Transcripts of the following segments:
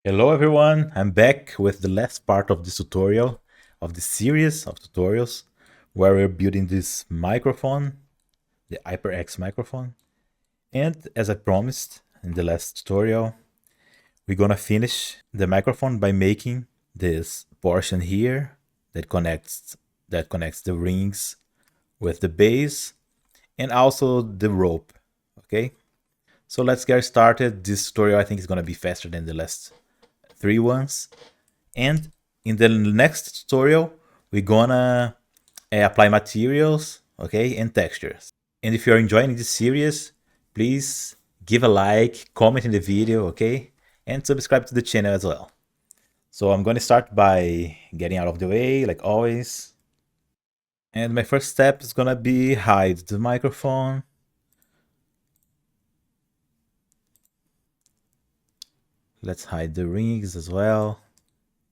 Hello everyone, I'm back with the last part of this tutorial, of this series of tutorials, where we're building this microphone, the HyperX microphone. And as I promised in the last tutorial, we're gonna finish the microphone by making this portion here that connects the rings with the base and also the rope. Okay, so let's get started. This tutorial I think is gonna be faster than the last three ones. And in the next tutorial, we're gonna apply materials, okay, and textures. And if you're enjoying this series, please give a like, comment in the video, okay, and subscribe to the channel as well. So I'm gonna start by getting out of the way, like always. And my first step is gonna be hide the microphone. Let's hide the rings as well.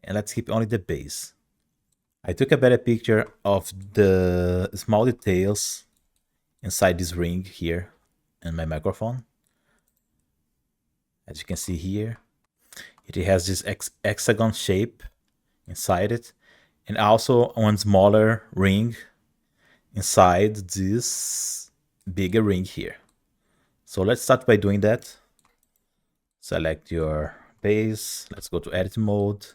And let's keep only the base. I took a better picture of the small details inside this ring here in my microphone. As you can see here, it has this hexagon shape inside it, and also one smaller ring inside this bigger ring here. So let's start by doing that. Select your base. Let's go to edit mode.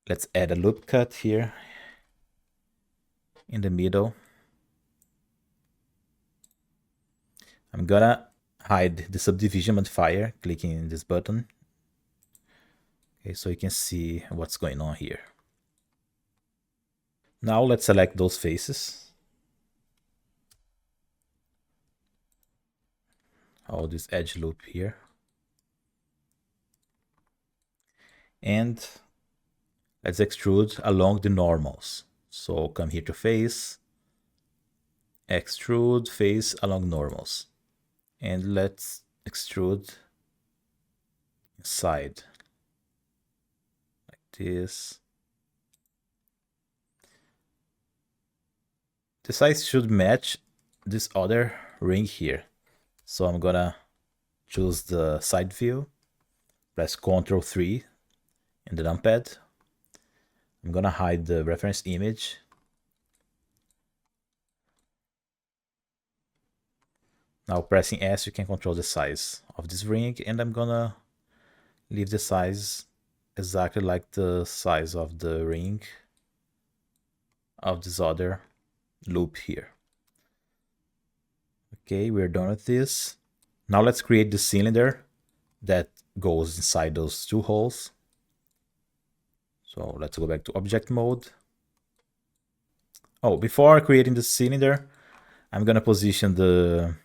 Let's add a loop cut here in the middle. I'm gonna hide the subdivision modifier, clicking this button. Okay, so you can see what's going on here. Now let's select those faces. All this edge loop here. And let's extrude along the normals. So come here to face, extrude face along normals. And let's extrude inside like this. The size should match this other ring here. So I'm gonna choose the side view, press Ctrl 3 in the numpad. I'm gonna hide the reference image. Now pressing S, you can control the size of this ring, and I'm gonna leave the size exactly like the size of the ring of this other loop here. Okay, we're done with this. Now let's create the cylinder that goes inside those two holes. So let's go back to object mode. Oh, before creating the cylinder, I'm gonna position the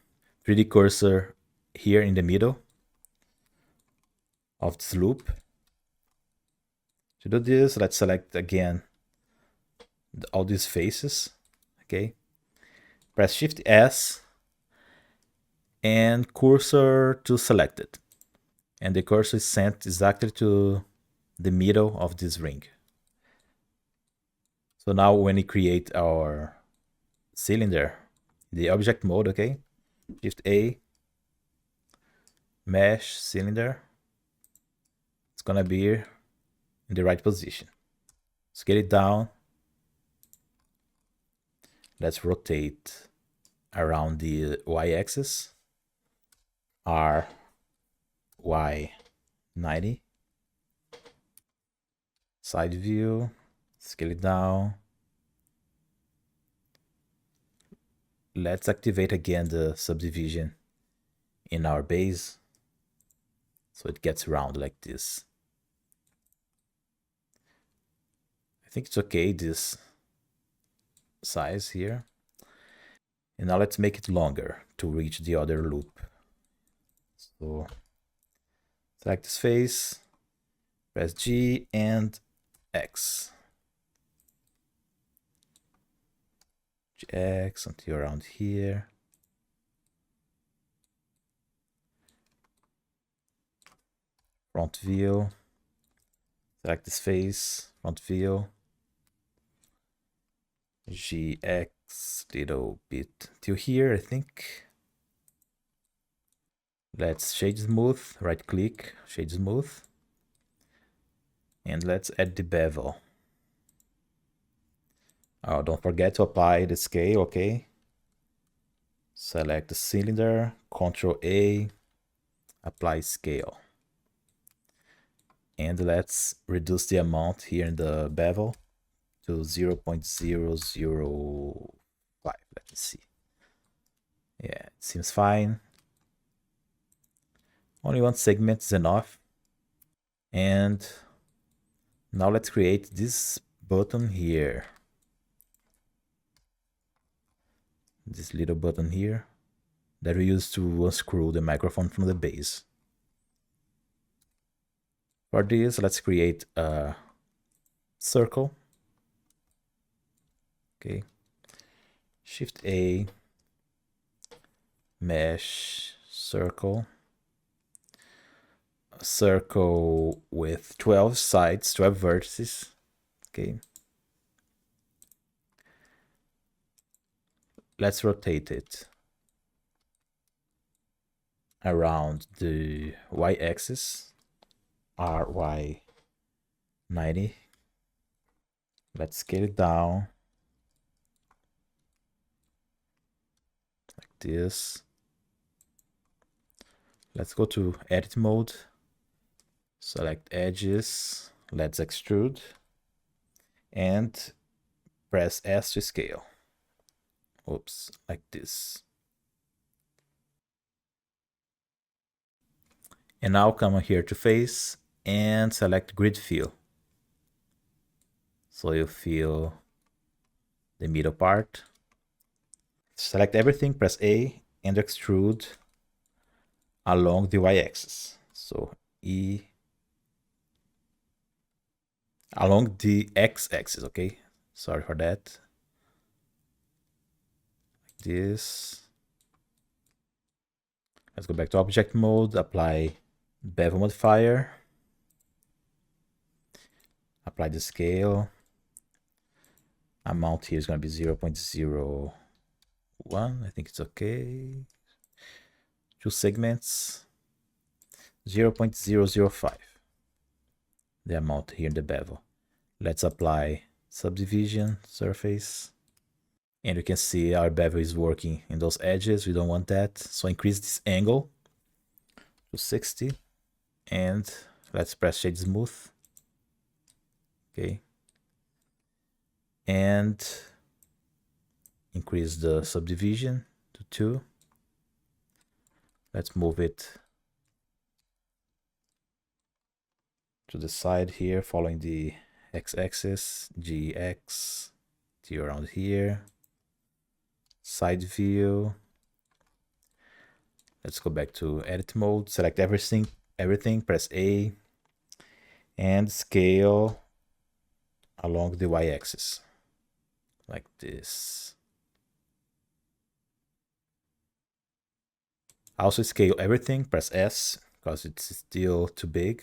3D cursor here in the middle of this loop. To do this, let's select again all these faces. Okay, press Shift S and cursor to selected, and the cursor is sent exactly to the middle of this ring. So now when we create our cylinder, the object mode, okay, Shift A, mesh cylinder, it's gonna be in the right position. Scale it down. Let's rotate around the y-axis, R, Y, 90. Side view, scale it down. Let's activate again the subdivision in our base so it gets round like this. I think it's okay, this size here. And now let's make it longer to reach the other loop. So select this face, press G and X. X until around here. Front view. Select this face, front view. GX little bit till here, I think. Let's shade smooth, right click, shade smooth. And let's add the bevel. Oh, don't forget to apply the scale, okay? Select the cylinder, Ctrl A, apply scale. And let's reduce the amount here in the bevel to 0.005. Let me see. Yeah, it seems fine. Only one segment is enough. And now let's create this button here. This little button here that we use to unscrew the microphone from the base. For this, let's create a circle. Okay. Shift A, mesh, circle. A circle with 12 sides, 12 vertices. Okay. Let's rotate it around the y-axis, RY 90. Let's scale it down like this. Let's go to edit mode, select edges, let's extrude, and press S to scale. Oops, like this. And now come here to face and select grid fill. So you fill the middle part. Select everything, press A, and extrude along the y-axis. So E along the x-axis, okay? Sorry for that. Like this. Let's go back to object mode, apply bevel modifier, apply the scale. Amount here is going to be 0.01. I think it's okay. Two segments, 0.005. The amount here in the bevel. Let's apply subdivision surface. And you can see our bevel is working in those edges. We don't want that. So increase this angle to 60. And let's press shade smooth. Okay. And increase the subdivision to 2. Let's move it to the side here, following the x-axis, GX, to around here. Side view. Let's go back to edit mode, select everything, press A, and scale along the y-axis, like this. Also scale everything, press S, because it's still too big.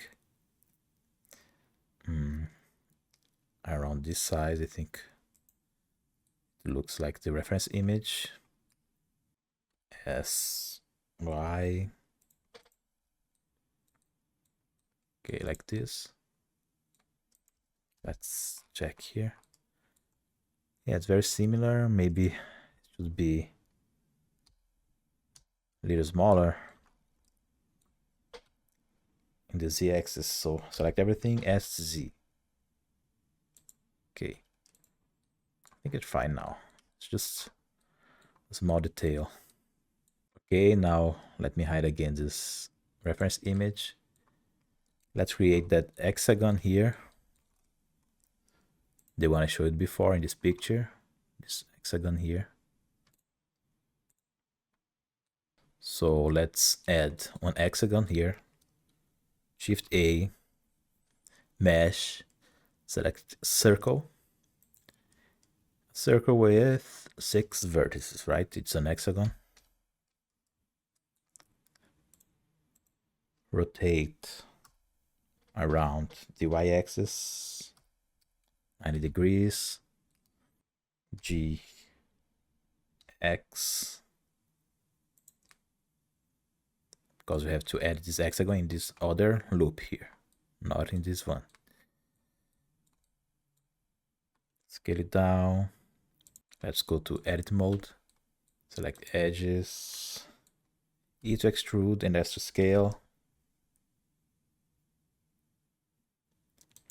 Around this size, I think it looks like the reference image. S, Y. Okay, like this. Let's check here. Yeah, it's very similar. Maybe it should be a little smaller in the z-axis. So select everything, SZ. Okay, I think it's fine now. It's just a small detail. Okay, now let me hide again this reference image. Let's create that hexagon here, the one I showed before in this picture, this hexagon here. So let's add one hexagon here, Shift A, mesh, select circle, circle with 6 vertices, right? It's an hexagon. Rotate around the y-axis 90 degrees, G, X, because we have to add this hexagon in this other loop here, not in this one. Scale it down. Let's go to edit mode. Select edges. E to extrude and S to scale.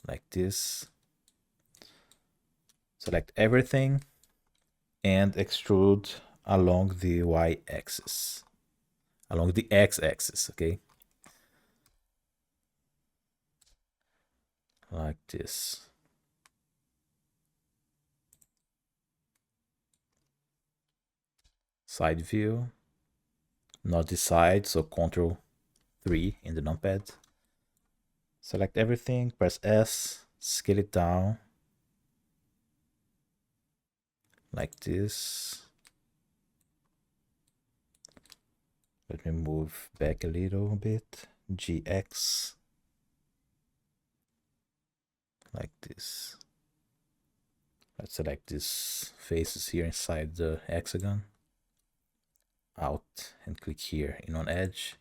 Like this. Select everything and extrude along the y-axis. Along the x-axis, okay? Like this. Side view. Not this side, so Ctrl 3 in the numpad. Select everything, press S, scale it down. Like this. Let me move back a little bit. GX. Like this. Let's select these faces here inside the hexagon. Out and click here in on edge.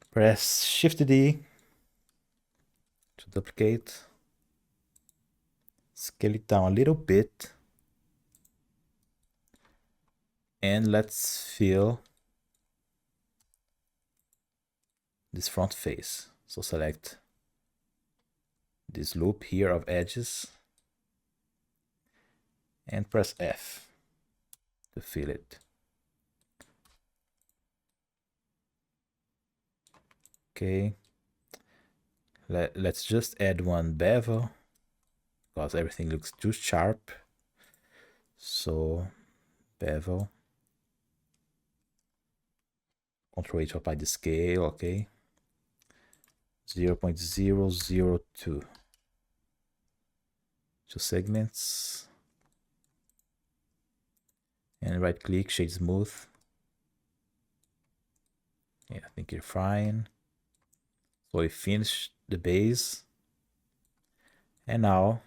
Press Shift D to duplicate. Scale it down a little bit. And let's fill this front face. So select this loop here of edges and press F to fill it. Okay. Let's just add one bevel because everything looks too sharp. So bevel. Ctrl A to apply the scale, okay. 0.002. Two segments. And right click, shade smooth. Yeah, I think you're fine. So we finished the base. And now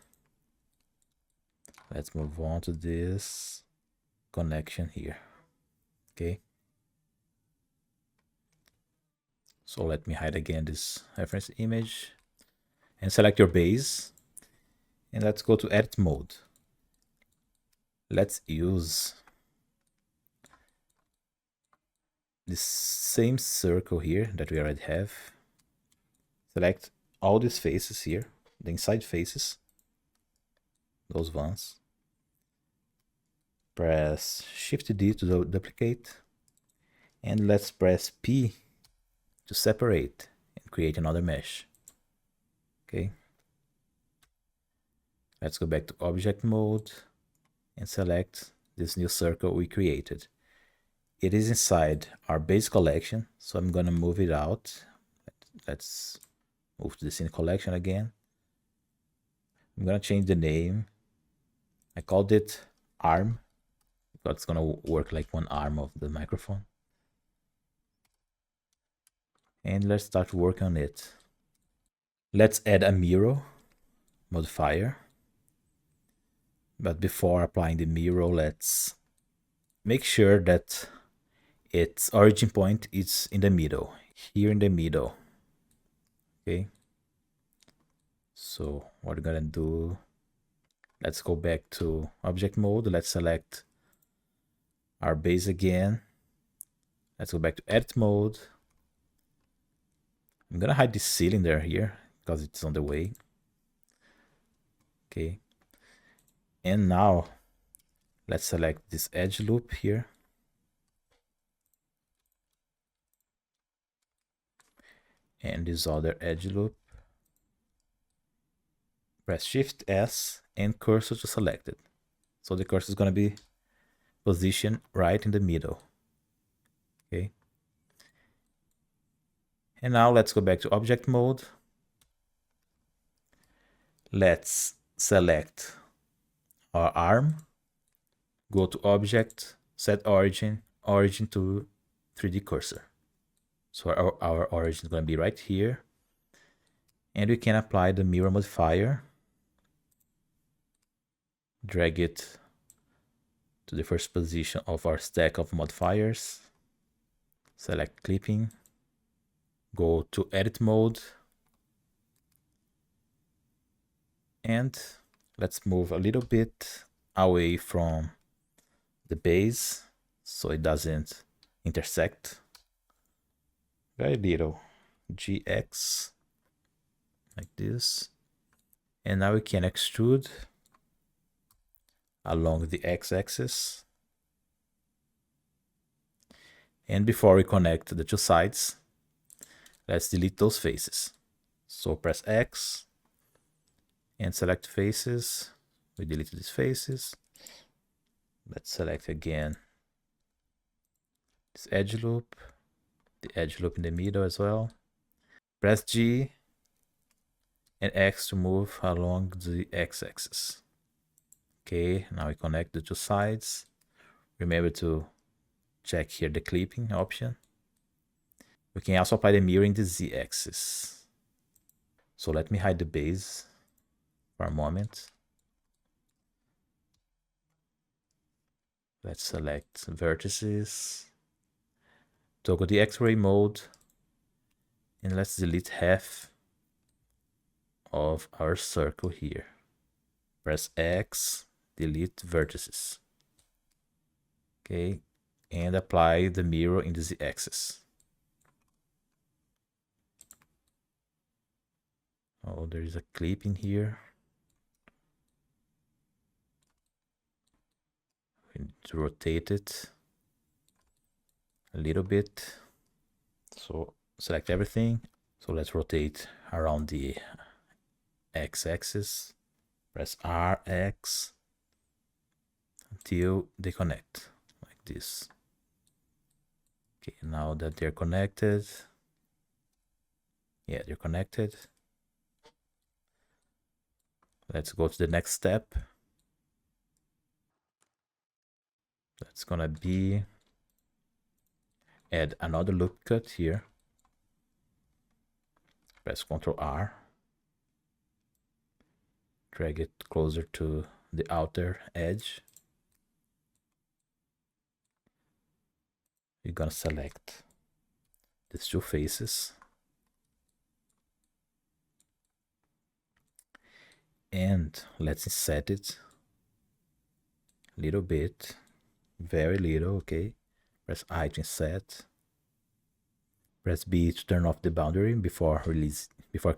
let's move on to this connection here. Okay. So let me hide again this reference image and select your base. And let's go to edit mode. Let's use this same circle here that we already have. Select all these faces here, the inside faces, those ones. Press Shift D to duplicate. And let's press P to separate and create another mesh. Okay. Let's go back to object mode and select this new circle we created. It is inside our base collection, so I'm gonna move it out. Let's move to the scene collection again. I'm gonna change the name. I called it arm because it's gonna work like one arm of the microphone. And let's start working on it. Let's add a mirror modifier. But before applying the mirror, let's make sure that its origin point is in the middle, here in the middle. Okay. So what we're gonna do, let's go back to object mode. Let's select our base again. Let's go back to edit mode. I'm gonna hide this cylinder here because it's on the way. Okay. And now let's select this edge loop here. And this other edge loop. Press Shift S and cursor to select it. So the cursor is going to be positioned right in the middle. Okay. And now let's go back to object mode. Let's select our arm. Go to object, set origin, origin to 3D cursor. So our origin is going to be right here. And we can apply the mirror modifier. Drag it to the first position of our stack of modifiers. Select clipping, go to edit mode, and let's move a little bit away from the base so it doesn't intersect. Very little. GX, like this. And now we can extrude along the x-axis. And before we connect the two sides, let's delete those faces. So press X and select faces. We delete these faces. Let's select again this edge loop, the edge loop in the middle as well. Press G and X to move along the x-axis. Okay, now we connect the two sides. Remember to check here the clipping option. We can also apply the mirror in the z-axis. So let me hide the base for a moment. Let's select vertices, toggle the X-ray mode, and let's delete half of our circle here. Press X, delete vertices. Okay, and apply the mirror in the z-axis. Oh, there is a clip in here. We need to rotate it a little bit. So select everything. So let's rotate around the x-axis. Press RX until they connect, like this. Okay, now that they're connected, yeah, they're connected. Let's go to the next step. That's gonna be add another loop cut here. Press Ctrl R. Drag it closer to the outer edge. You're gonna select these two faces. And let's inset it a little bit, very little, okay? Press I to inset. Press B to turn off the boundary before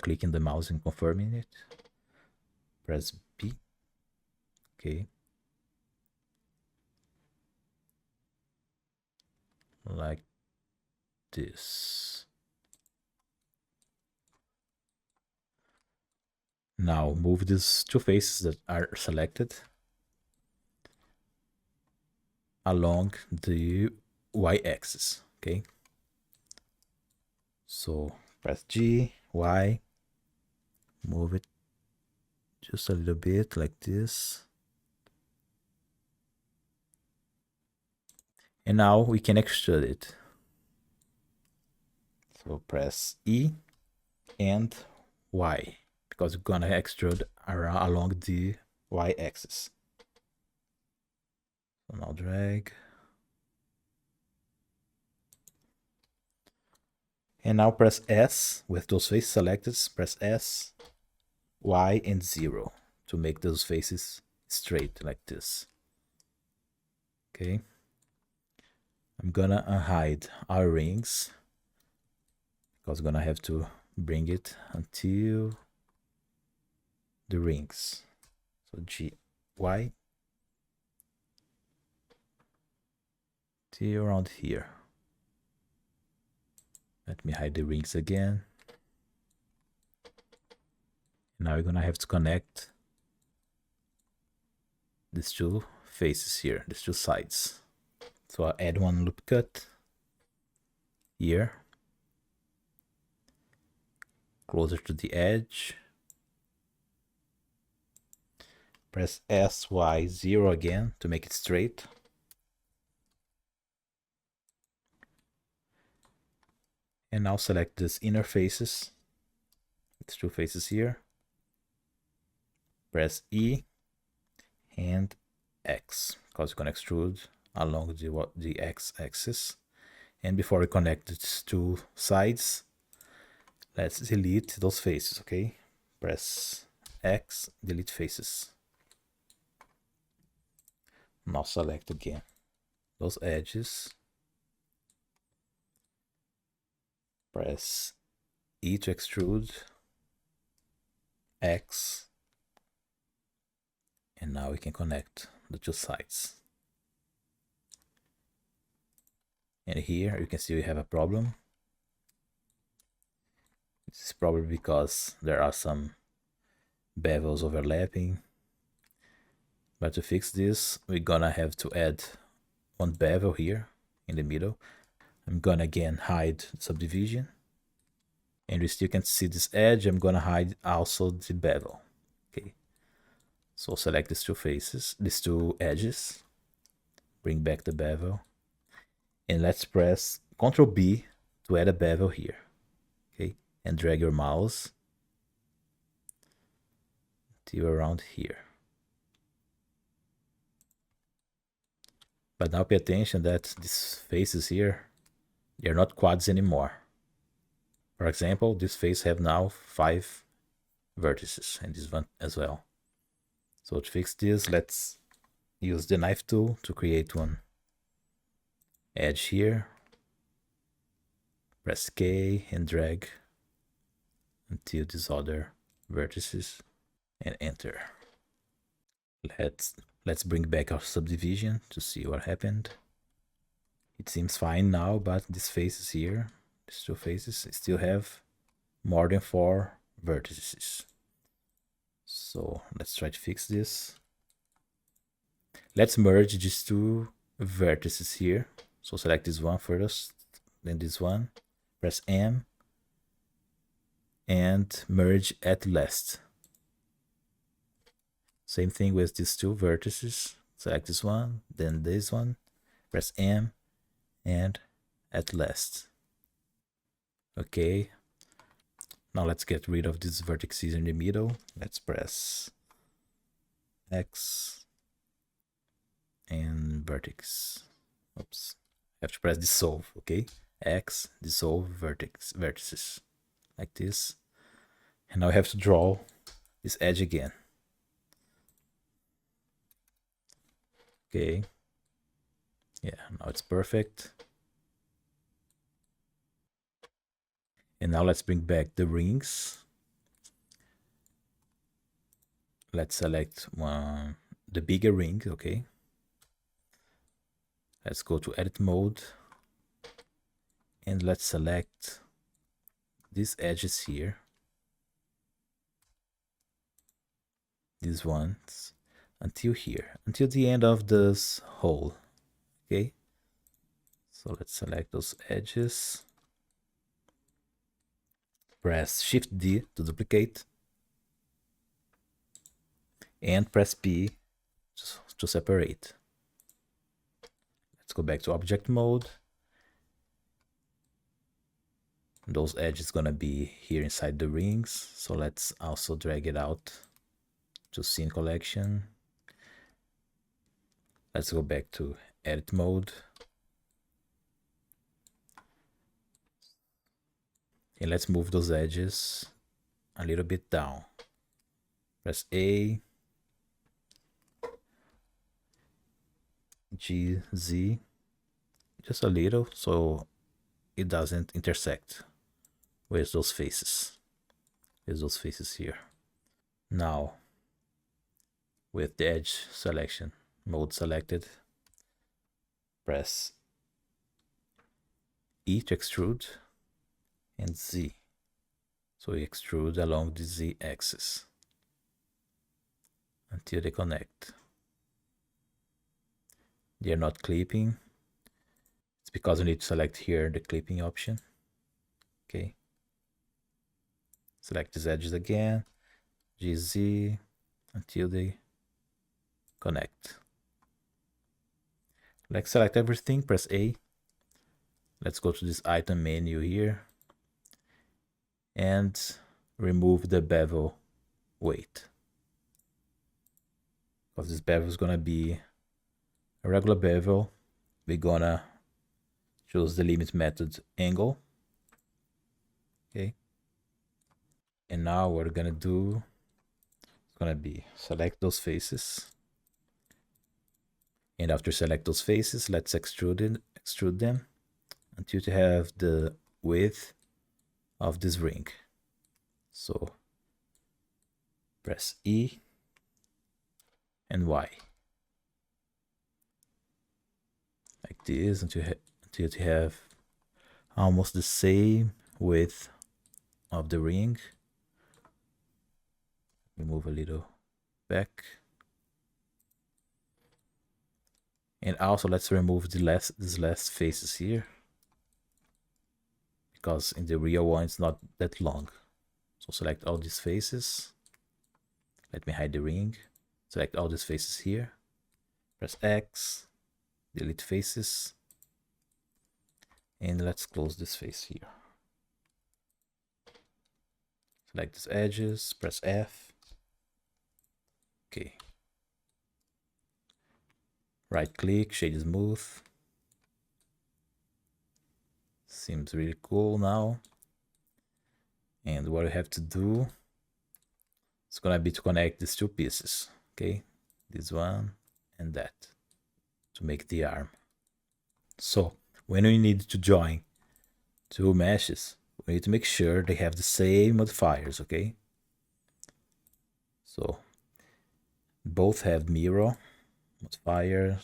clicking the mouse and confirming it. Press B, okay. Like this. Now move these two faces that are selected along the y-axis, okay? So press G, Y, move it just a little bit like this. And now we can extrude it. So press E and Y, because we're gonna extrude along the y-axis. So now drag. And now press S with those faces selected. Press S, Y, and 0 to make those faces straight like this. Okay. I'm gonna unhide our rings because we're gonna have to bring it until the rings. So G, Y, till around here. Let me hide the rings again. Now we're gonna have to connect these two faces here, these two sides. So I'll add one loop cut here, closer to the edge. Press SY0 again to make it straight. And now select these inner faces, these two faces here. Press E and X, because we're gonna extrude along the x-axis. And before we connect these two sides, let's delete those faces, okay? Press X, delete faces. Now select again those edges. Press E to extrude, X, and now we can connect the two sides. And here you can see we have a problem. This is probably because there are some bevels overlapping. But to fix this, we're gonna have to add one bevel here in the middle. I'm gonna again hide subdivision. And we still can see this edge. I'm gonna hide also the bevel. Okay. So select these two faces, these two edges. Bring back the bevel. And let's press Ctrl B to add a bevel here. Okay. And drag your mouse till around here. But now pay attention that these faces here, they're not quads anymore. For example, this face have now 5 vertices, and this one as well. So to fix this, let's use the knife tool to create one edge here. Press K and drag until these other vertices and enter. Let's bring back our subdivision to see what happened. It seems fine now, but these faces here, these two faces, still have more than 4 vertices. So let's try to fix this. Let's merge these two vertices here. So select this one first, then this one. Press M and merge at last. Same thing with these two vertices. Select this one, then this one. Press M and at last. Okay. Now let's get rid of these vertices in the middle. Let's press X and vertex. Oops. I have to press dissolve, okay? X, dissolve vertices. Like this. And now I have to draw this edge again. Okay. Yeah, now it's perfect. And now let's bring back the rings. Let's select the bigger ring, okay? Let's go to edit mode. And let's select these edges here. These ones until here, until the end of this hole, okay? So let's select those edges. Press Shift D to duplicate. And press P to separate. Let's go back to object mode. Those edges gonna be here inside the rings. So let's also drag it out to scene collection. Let's go back to edit mode. And let's move those edges a little bit down. Press A, G, Z, just a little so it doesn't intersect with those faces, here. Now, with the edge selection mode selected, press E to extrude and Z. So we extrude along the Z axis until they connect. They are not clipping. It's because we need to select here the clipping option. Okay. Select these edges again, GZ, until they connect. Let's select everything, press A. Let's go to this item menu here and remove the bevel weight. Because this bevel is gonna be a regular bevel, we're gonna Choose the limit method angle. Okay. And now what we're gonna do, it's gonna be select those faces. And after select those faces, let's extrude them until you have the width of this ring. So press E and Y. Like this until you have almost the same width of the ring. We move a little back. And also let's remove these last faces here, because in the real one it's not that long. So select all these faces. Let me hide the ring. Select all these faces here. Press X, delete faces. And let's close this face here. Select these edges, press F. Okay. Right click, shade smooth. Seems really cool now. And what we have to do, it's gonna be to connect these two pieces. Okay, this one and that, to make the arm. So when we need to join two meshes, we need to make sure they have the same modifiers. Okay, so both have mirror modifier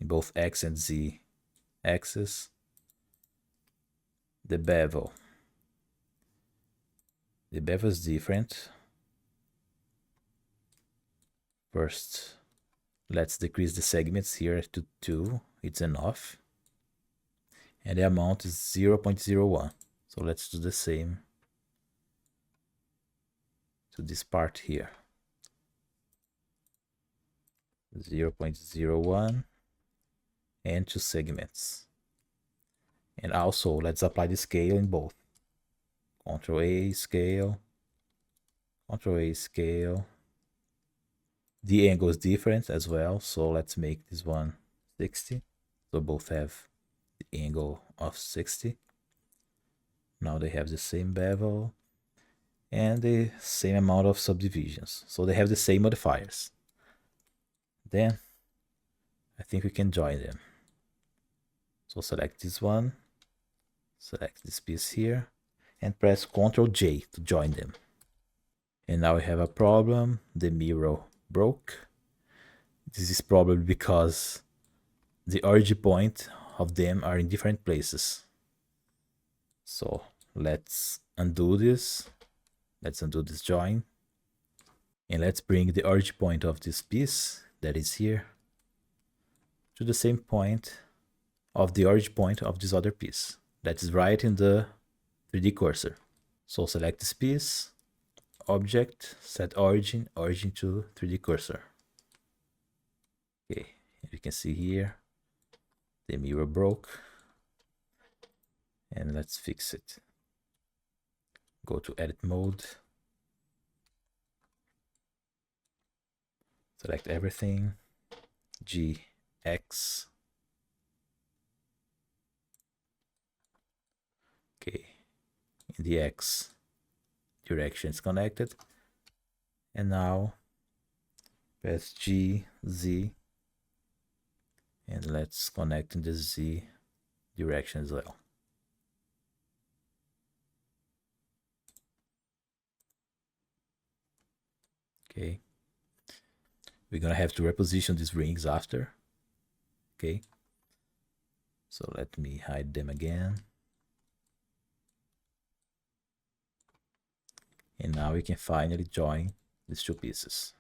in both X and Z axis. The bevel is different. First, let's decrease the segments here to 2. It's enough. And the amount is 0.01. So let's do the same to this part here. 0.01 and 2 segments. And also let's apply the scale in both. Ctrl A, scale. Ctrl A, scale. The angle is different as well, so let's make this one 60. So both have the angle of 60. Now they have the same bevel and the same amount of subdivisions. So they have the same modifiers. Then I think we can join them. So select this one, select this piece here, and press Ctrl J to join them. And now we have a problem. The mirror broke. This is probably because the origin point of them are in different places. So let's undo this. Let's undo this join. And let's bring the origin point of this piece that is here to the same point of the origin point of this other piece that is right in the 3D cursor. So select this piece, object, set origin, origin to 3D cursor. Okay, you can see here the mirror broke, and let's fix it. Go to edit mode, select everything, G, X. Okay, in the X direction is connected, and now press G, Z, and let's connect in the Z direction as well. Okay, we're gonna have to reposition these rings after. Okay, so let me hide them again. And now we can finally join these two pieces.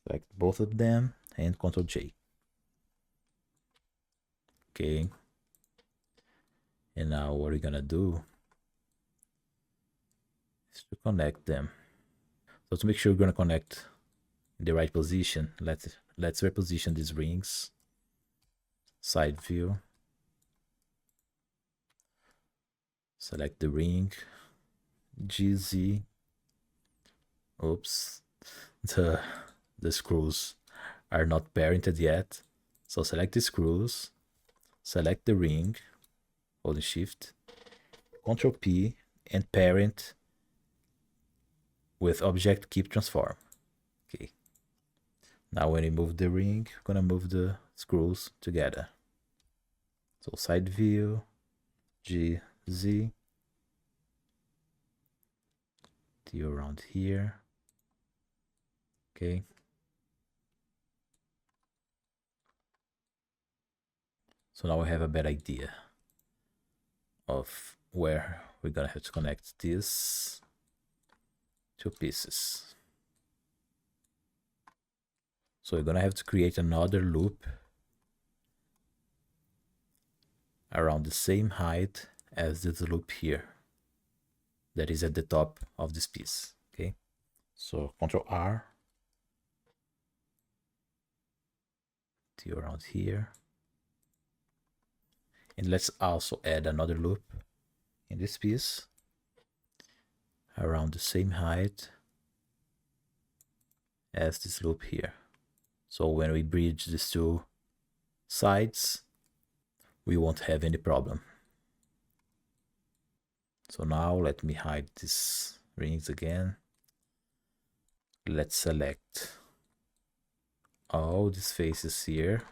Select both of them and Ctrl J. Okay. And now what we're gonna do is to connect them. So to make sure we're gonna connect in the right position, let's reposition these rings. Side view. Select the ring. GZ. Oops. The screws are not parented yet. So select the screws. select the ring, holding shift, Control P, and parent with object keep transform. Okay. Now when we move the ring, we're gonna move the screws together. So side view, G, Z, T around here. Okay. So now we have a better idea of where we're gonna have to connect these two pieces. So we're gonna have to create another loop around the same height as this loop here that is at the top of this piece. Okay, so Control R, to around here, and let's also add another loop in this piece around the same height as this loop here. So when we bridge these two sides, we won't have any problem. So now let me hide these rings again. Let's select all these faces here.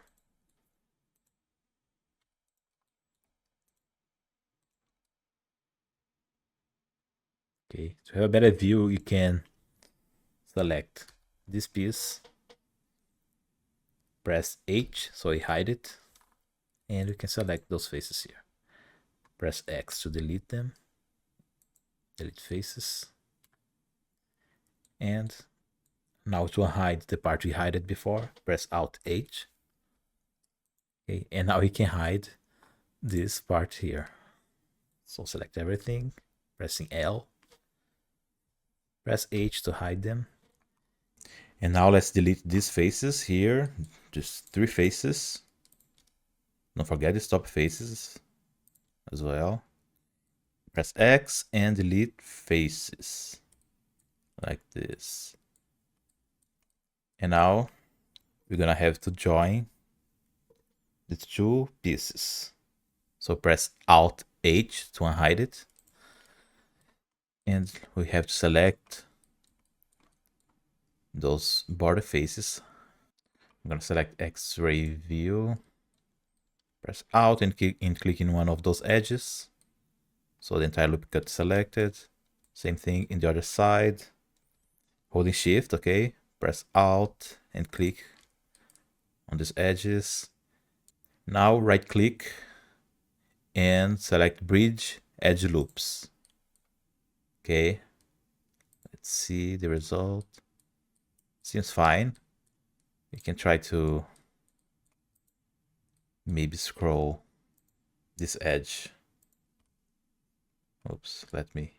Okay, to have a better view, you can select this piece, press H so you hide it, and you can select those faces here. Press X to delete them, delete faces, and now to hide the part we hid before, press Alt H. Okay, and now we can hide this part here. So select everything, pressing L, press H to hide them. And now let's delete these faces here, just 3 faces. Don't forget the stop faces as well. Press X and delete faces like this. And now we're gonna have to join the 2 pieces. So press Alt H to unhide it. And we have to select those border faces. I'm gonna select X-ray view. Press Alt and click in one of those edges. So the entire loop got selected. Same thing in the other side. Holding Shift, okay. Press Alt and click on these edges. Now right click and select Bridge Edge Loops. Okay. Let's see the result. Seems fine. We can try to maybe scroll this edge. Oops, let me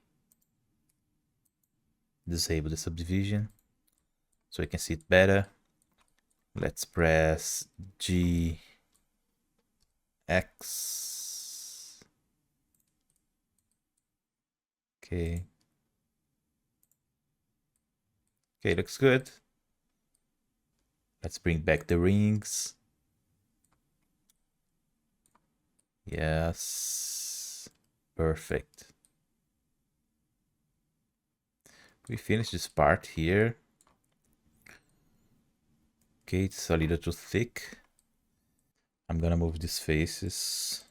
disable the subdivision so we can see it better. Let's press G, X. Okay. Okay, looks good. Let's bring back the rings. Yes, perfect. We finished this part here. Okay, it's a little too thick. I'm gonna move these faces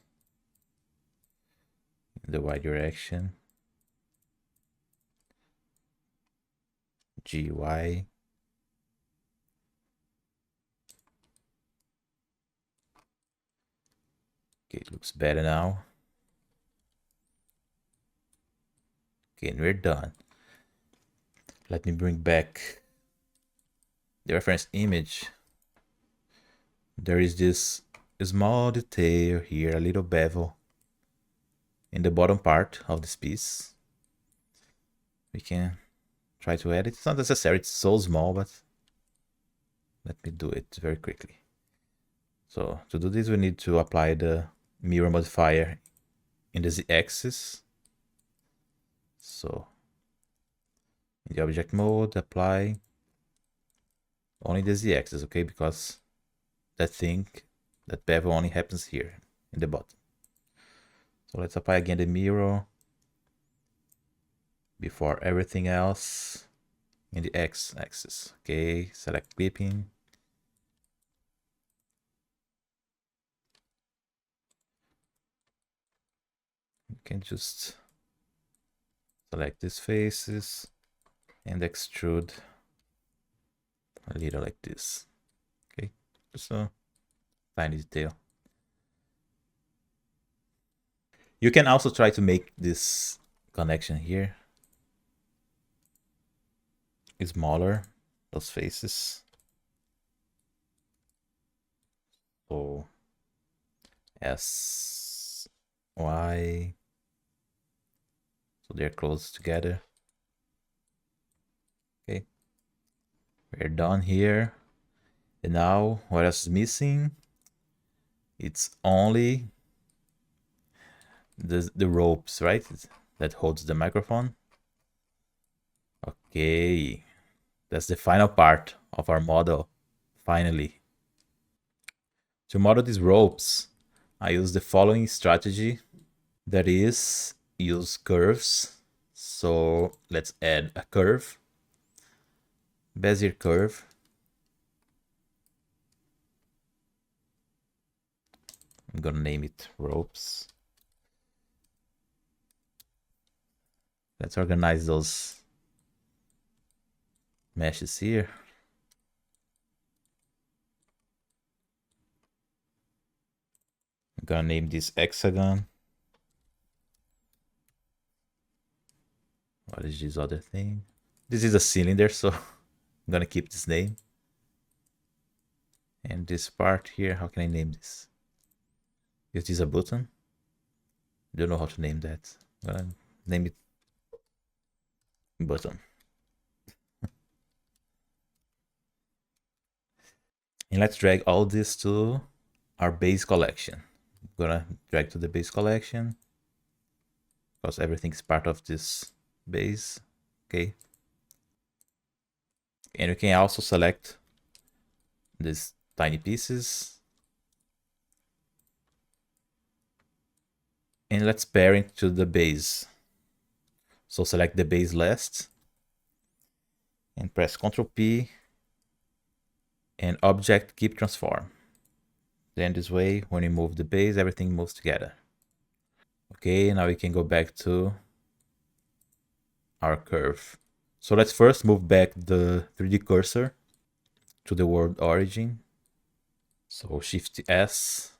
in the y direction. GY. Okay, it looks better now. Okay, and we're done. Let me bring back the reference image. There is this small detail here, a little bevel in the bottom part of this piece. We can try to add it. It's not necessary, it's so small, but let me do it very quickly. So to do this, we need to apply the mirror modifier in the z-axis. So in the object mode, apply only the z-axis, okay? Because that bevel only happens here. in the bottom. So let's apply again the mirror before everything else in the x-axis. Okay, select clipping. You can just select these faces and extrude a little like this. Okay, just a tiny detail. You can also try to make this connection here smaller, those faces. So S, Y, so they're close together. Okay, we're done here. And now what else is missing? It's only the ropes, right? That holds the microphone. Okay, that's the final part of our model, finally. To model these ropes, I use the following strategy. That is, use curves. So let's add a curve, Bezier curve. I'm gonna name it ropes. Let's organize those meshes here. I'm gonna name this hexagon. What is this other thing? This is a cylinder, so I'm gonna keep this name. And this part here, how can I name this? Is this a button? Don't know how to name that. I'm gonna name it button. And let's drag all this to our base collection. I'm gonna drag to the base collection because everything is part of this base. Okay. And we can also select these tiny pieces. And let's pair it to the base. So select the base last and press Ctrl P and object keep transform. Then this way, when you move the base, everything moves together. Okay, now we can go back to our curve. So let's first move back the 3D cursor to the world origin. So Shift S,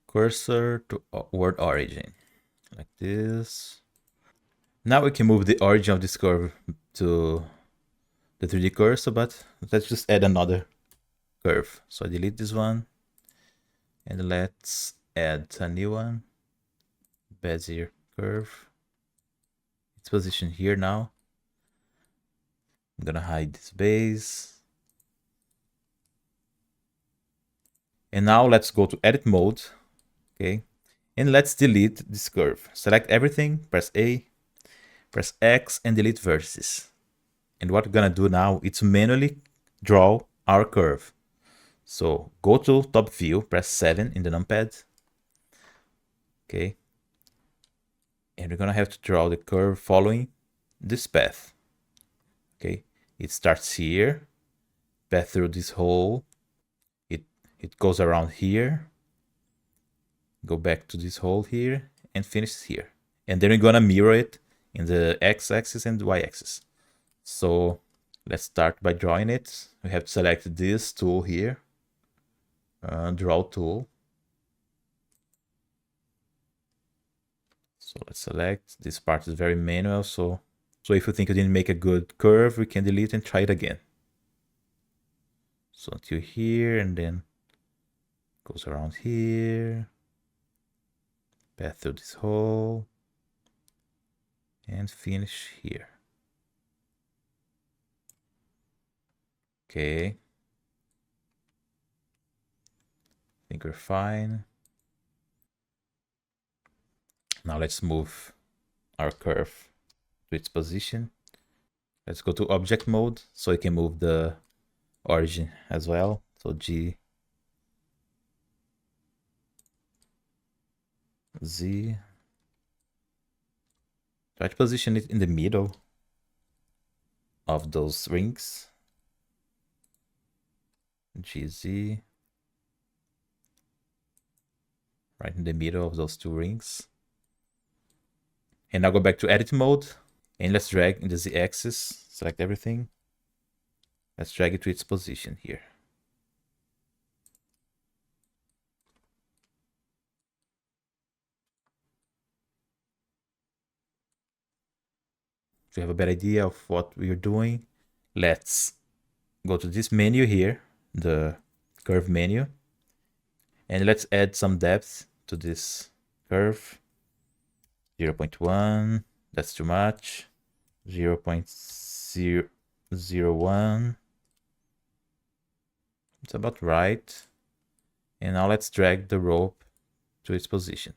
cursor to world origin, like this. Now we can move the origin of this curve to the 3D cursor, but let's just add another curve. So I delete this one and let's add a new one. Bezier curve. It's positioned here now. I'm gonna hide this base. And now let's go to edit mode. Okay. And let's delete this curve. Select everything, press A, press X and delete vertices. And what we're gonna do now is manually draw our curve. So go to top view, press 7 in the numpad. Okay. And we're gonna have to draw the curve following this path. Okay. It starts here, path through this hole. It goes around here, go back to this hole here, and finish here. And then we're gonna mirror it in the x-axis and y-axis. So let's start by drawing it. We have to select this tool here, draw tool. So let's select, this part is very manual, so if you think you didn't make a good curve, we can delete and try it again. So until here, and then goes around here, path through this hole, and finish here. Okay. I think we're fine. Now let's move our curve to its position. Let's go to object mode so we can move the origin as well. So G. Z. Try to position it in the middle of those rings. GZ. Right in the middle of those two rings. And now go back to edit mode. And let's drag in the Z axis. Select everything. Let's drag it to its position here. To have a better idea of what we're doing, let's go to this menu here, the curve menu, and let's add some depth to this curve. 0.1, that's too much. 0.001, it's about right. And now let's drag the rope to its position.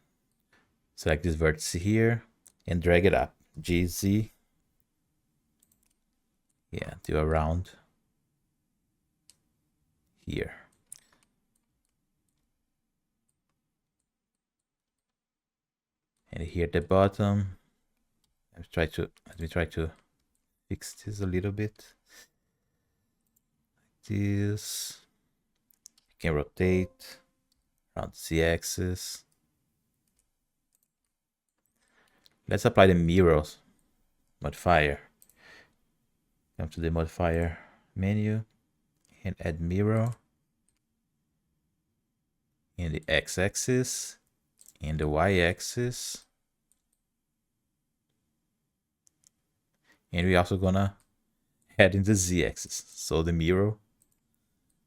Select this vertex here and drag it up. GZ. Yeah, to around here. And here at the bottom, let me try to fix this a little bit. Like this. You can rotate around the Z-axis. Let's apply the mirrors modifier. Come to the modifier menu and add mirror in the x-axis and the y-axis. And we're also gonna add in the z-axis. So the mirror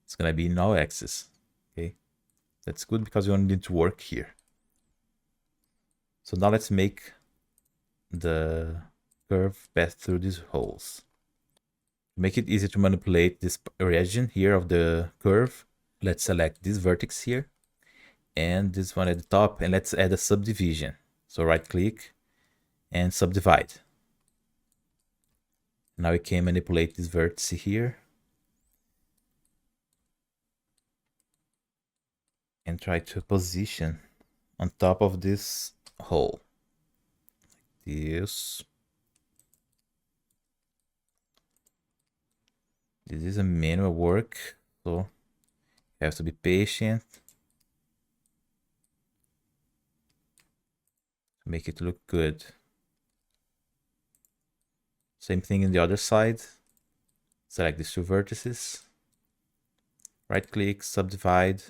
is gonna be in all axes. Okay, that's good because we only need to work here. So now let's make the curve pass through these holes. To make it easy to manipulate this region here of the curve, let's select this vertex here and this one at the top, and let's add a subdivision. So right click and subdivide. Now we can manipulate this vertex here and try to position on top of this hole. Like this. This is a manual work, so you have to be patient to make it look good. Same thing in the other side. Select these two vertices. Right click, subdivide.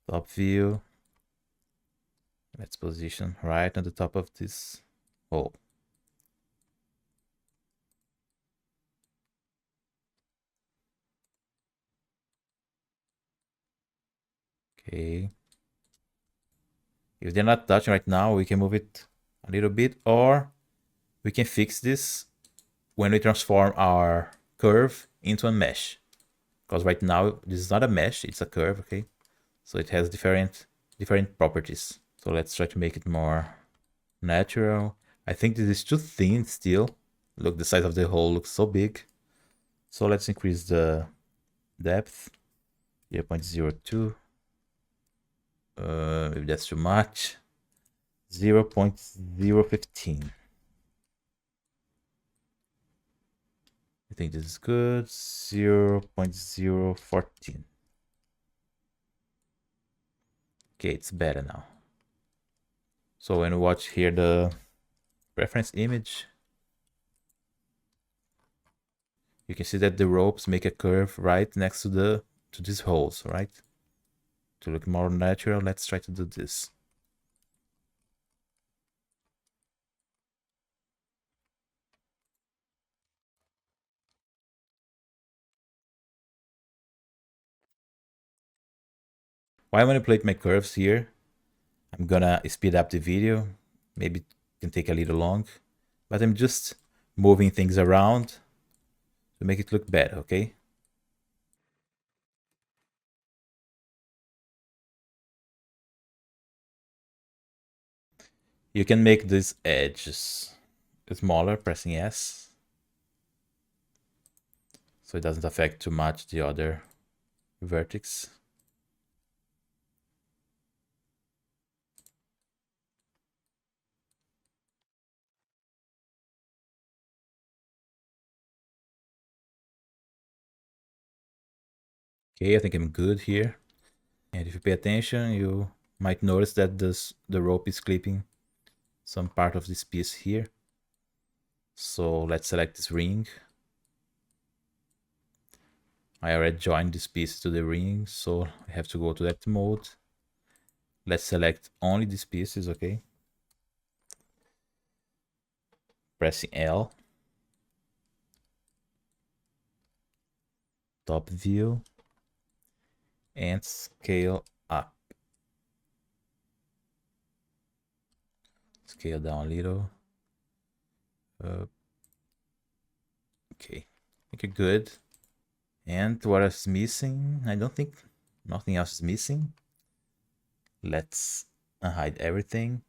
Top view. Let's position right on the top of this hole. Okay. If they're not touching right now, we can move it a little bit, or we can fix this when we transform our curve into a mesh. Because right now, this is not a mesh, it's a curve, okay? So it has different properties. So let's try to make it more natural. I think this is too thin still. Look, the size of the hole looks so big. So let's increase the depth. 0.02. Maybe that's too much. 0.015. I think this is good. 0.014. Okay, it's better now. So when you watch here the reference image, you can see that the ropes make a curve right next to these holes, right? To look more natural, let's try to do this. While I manipulate my curves here, I'm gonna speed up the video. Maybe it can take a little long, but I'm just moving things around to make it look better, okay? You can make these edges smaller pressing S, so it doesn't affect too much the other vertex. Okay, I think I'm good here. And if you pay attention, you might notice that the rope is clipping some part of this piece here. So let's select this ring. I already joined this piece to the ring, so I have to go to that mode. Let's select only these pieces, okay? Pressing L. Top view. And scale up. Scale down a little. Okay, I think you're good. And what is missing? I don't think nothing else is missing. Let's unhide everything.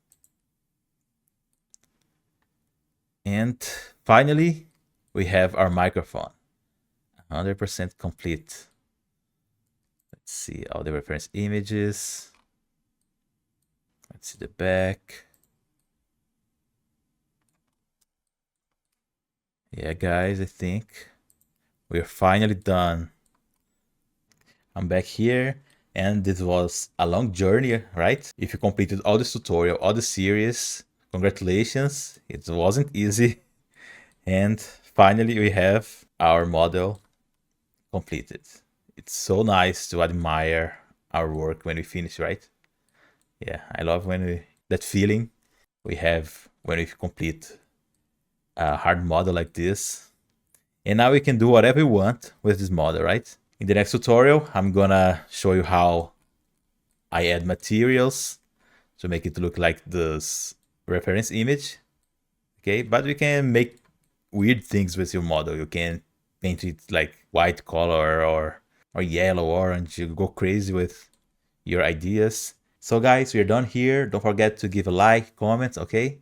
And finally, we have our microphone. 100% complete. Let's see all the reference images. Let's see the back. Yeah, guys, I think we're finally done. I'm back here, and this was a long journey, right? If you completed all this tutorial, all the series, congratulations. It wasn't easy. And finally, we have our model completed. It's so nice to admire our work when we finish, right? Yeah, I love when that feeling we have when we complete a hard model like this. And now we can do whatever we want with this model, right? In the next tutorial, I'm gonna show you how I add materials to make it look like this reference image. Okay, but we can make weird things with your model. You can paint it like white color or yellow, orange. You go crazy with your ideas. So guys, we're done here. Don't forget to give a like, comment, okay?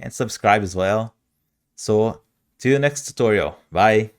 And subscribe as well. So, till the next tutorial. Bye.